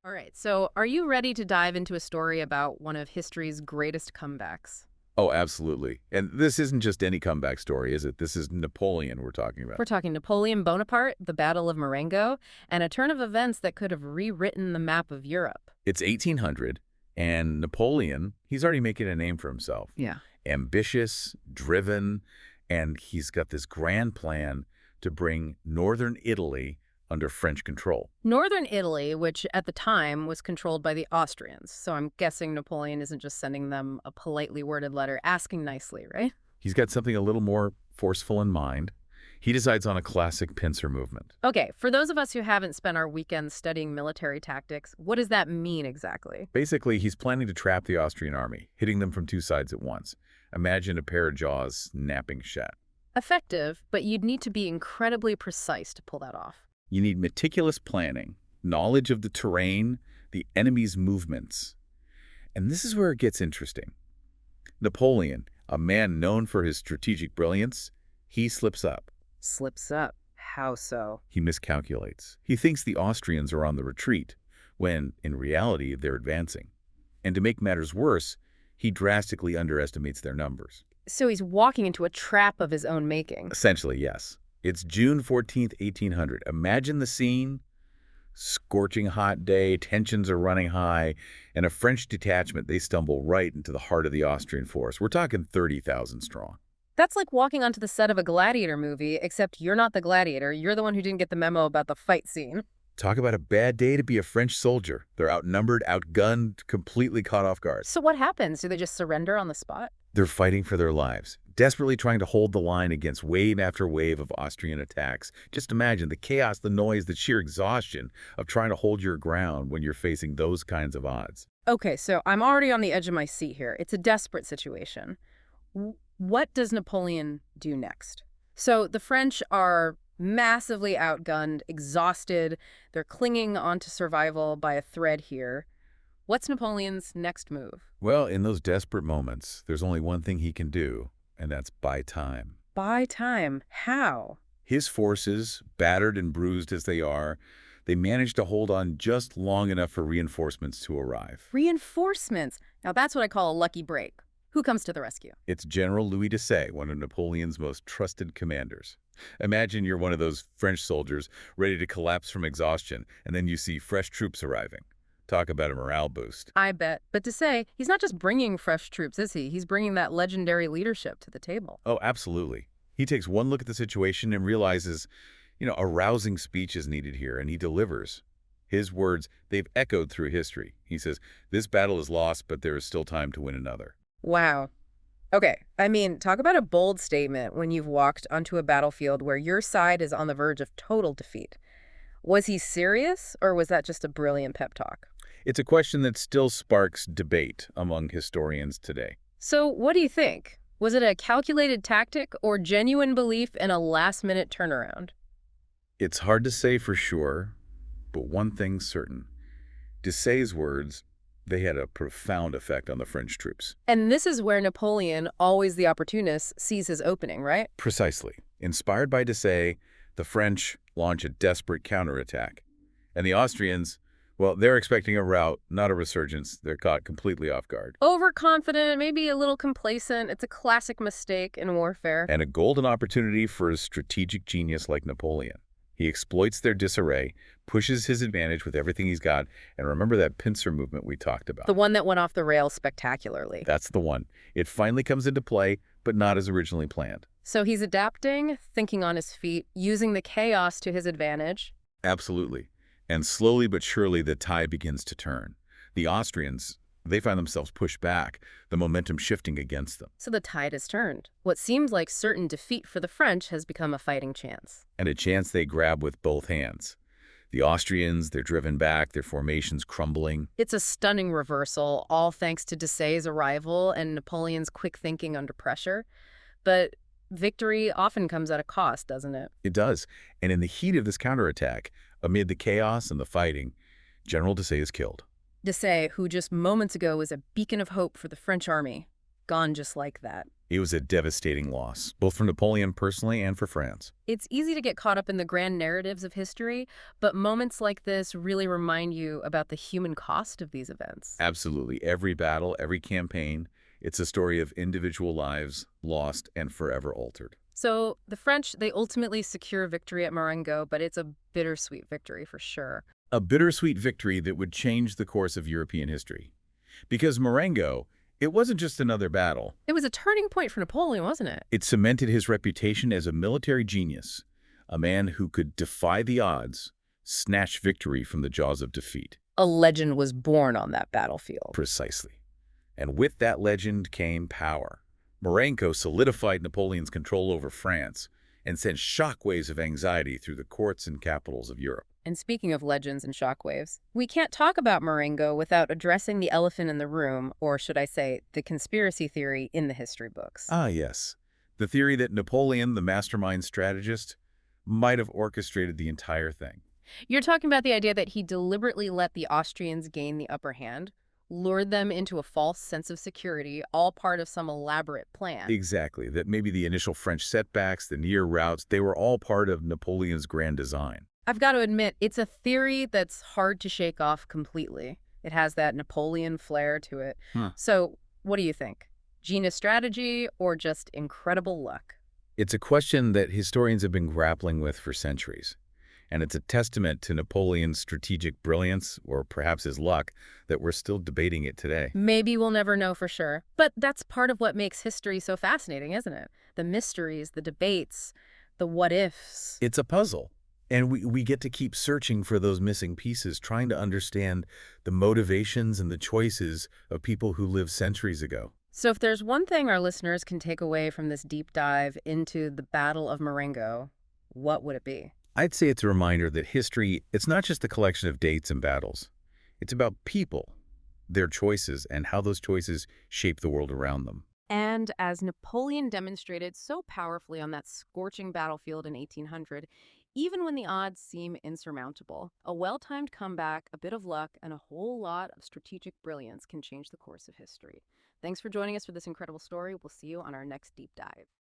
All right, so are you ready to dive into a story about one of history's greatest comebacks? Oh, absolutely. And this isn't just any comeback story, is it? This is Napoleon we're talking about. We're talking Napoleon Bonaparte, the Battle of Marengo, and a turn of events that could have rewritten the map of Europe. It's 1800, and Napoleon, he's already making a name for himself. Yeah. Ambitious, driven, and he's got this grand plan to bring northern Italy under French control. Northern Italy, which at the time was controlled by the Austrians, so I'm guessing Napoleon isn't just sending them a politely worded letter asking nicely, right? He's got something a little more forceful in mind. He decides on a classic pincer movement. Okay, for those of us who haven't spent our weekends studying military tactics, what does that mean exactly? Basically, he's planning to trap the Austrian army, hitting them from two sides at once. Imagine a pair of jaws snapping shut. Effective, but you'd need to be incredibly precise to pull that off. You need meticulous planning, knowledge of the terrain, the enemy's movements. And this is where it gets interesting. Napoleon, a man known for his strategic brilliance, he slips up. Slips up. How so? He miscalculates. He thinks the Austrians are on the retreat, when, in reality, they're advancing. And to make matters worse, he drastically underestimates their numbers. So he's walking into a trap of his own making. Essentially, yes. It's June 14th, 1800. Imagine the scene. Scorching hot day, tensions are running high, and a French detachment, they stumble right into the heart of the Austrian force. We're talking 30,000 strong. That's like walking onto the set of a gladiator movie, except you're not the gladiator. You're the one who didn't get the memo about the fight scene. Talk about a bad day to be a French soldier. They're outnumbered, outgunned, completely caught off guard. So what happens? Do they just surrender on the spot? They're fighting for their lives, desperately trying to hold the line against wave after wave of Austrian attacks. Just imagine the chaos, the noise, the sheer exhaustion of trying to hold your ground when you're facing those kinds of odds. Okay, so I'm already on the edge of my seat here. It's a desperate situation. What does Napoleon do next? So the French are massively outgunned, exhausted. They're clinging onto survival by a thread here. What's Napoleon's next move? Well, in those desperate moments, there's only one thing he can do, and that's buy time. Buy time. How? His forces, battered and bruised as they are, they manage to hold on just long enough for reinforcements to arrive. Reinforcements. Now that's what I call a lucky break. Who comes to the rescue? It's General Louis Desaix, one of Napoleon's most trusted commanders. Imagine you're one of those French soldiers ready to collapse from exhaustion, and then you see fresh troops arriving. Talk about a morale boost. I bet. But to say, he's not just bringing fresh troops, is he? He's bringing that legendary leadership to the table. Oh, absolutely. He takes one look at the situation and realizes, a rousing speech is needed here, and he delivers. His words, they've echoed through history. He says, this battle is lost, but there is still time to win another. Wow. Okay, I mean, talk about a bold statement when you've walked onto a battlefield where your side is on the verge of total defeat. Was he serious, or was that just a brilliant pep talk? It's a question that still sparks debate among historians today. So what do you think? Was it a calculated tactic or genuine belief in a last-minute turnaround? It's hard to say for sure, but one thing's certain. Desaix's words, they had a profound effect on the French troops. And this is where Napoleon, always the opportunist, sees his opening, right? Precisely. Inspired by Desaix, the French launch a desperate counterattack. And the Austrians, well, they're expecting a rout, not a resurgence. They're caught completely off guard. Overconfident, maybe a little complacent. It's a classic mistake in warfare. And a golden opportunity for a strategic genius like Napoleon. He exploits their disarray, pushes his advantage with everything he's got, and remember that pincer movement we talked about. The one that went off the rails spectacularly. That's the one. It finally comes into play, but not as originally planned. So he's adapting, thinking on his feet, using the chaos to his advantage. Absolutely. And slowly but surely the tide begins to turn. The Austrians, they find themselves pushed back, the momentum shifting against them. So the tide has turned. What seemed like certain defeat for the French has become a fighting chance. And a chance they grab with both hands. The Austrians, they're driven back, their formations crumbling. It's a stunning reversal, all thanks to Desaix's arrival and Napoleon's quick thinking under pressure. But victory often comes at a cost, doesn't it? It does. And in the heat of this counterattack, amid the chaos and the fighting, General Desaix is killed. Desaix, who just moments ago was a beacon of hope for the French army, gone just like that. It was a devastating loss, both for Napoleon personally and for France. It's easy to get caught up in the grand narratives of history, but moments like this really remind you about the human cost of these events. Absolutely. Every battle, every campaign, it's a story of individual lives lost and forever altered. So the French, they ultimately secure victory at Marengo, but it's a bittersweet victory for sure. A bittersweet victory that would change the course of European history. Because Marengo, it wasn't just another battle. It was a turning point for Napoleon, wasn't it? It cemented his reputation as a military genius, a man who could defy the odds, snatch victory from the jaws of defeat. A legend was born on that battlefield. Precisely. And with that legend came power. Marengo solidified Napoleon's control over France and sent shockwaves of anxiety through the courts and capitals of Europe. And speaking of legends and shockwaves, we can't talk about Marengo without addressing the elephant in the room, or should I say, the conspiracy theory in the history books. Ah, yes. The theory that Napoleon, the mastermind strategist, might have orchestrated the entire thing. You're talking about the idea that he deliberately let the Austrians gain the upper hand, lured them into a false sense of security, all part of some elaborate plan. Exactly. That maybe the initial French setbacks, the near routes, they were all part of Napoleon's grand design. I've got to admit, it's a theory that's hard to shake off completely. It has that Napoleon flair to it. Huh. So, what do you think? Genius strategy or just incredible luck? It's a question that historians have been grappling with for centuries. And it's a testament to Napoleon's strategic brilliance, or perhaps his luck, that we're still debating it today. Maybe we'll never know for sure. But that's part of what makes history so fascinating, isn't it? The mysteries, the debates, the what-ifs. It's a puzzle. And we get to keep searching for those missing pieces, trying to understand the motivations and the choices of people who lived centuries ago. So if there's one thing our listeners can take away from this deep dive into the Battle of Marengo, what would it be? I'd say it's a reminder that history, it's not just a collection of dates and battles. It's about people, their choices, and how those choices shape the world around them. And as Napoleon demonstrated so powerfully on that scorching battlefield in 1800, even when the odds seem insurmountable, a well-timed comeback, a bit of luck, and a whole lot of strategic brilliance can change the course of history. Thanks for joining us for this incredible story. We'll see you on our next deep dive.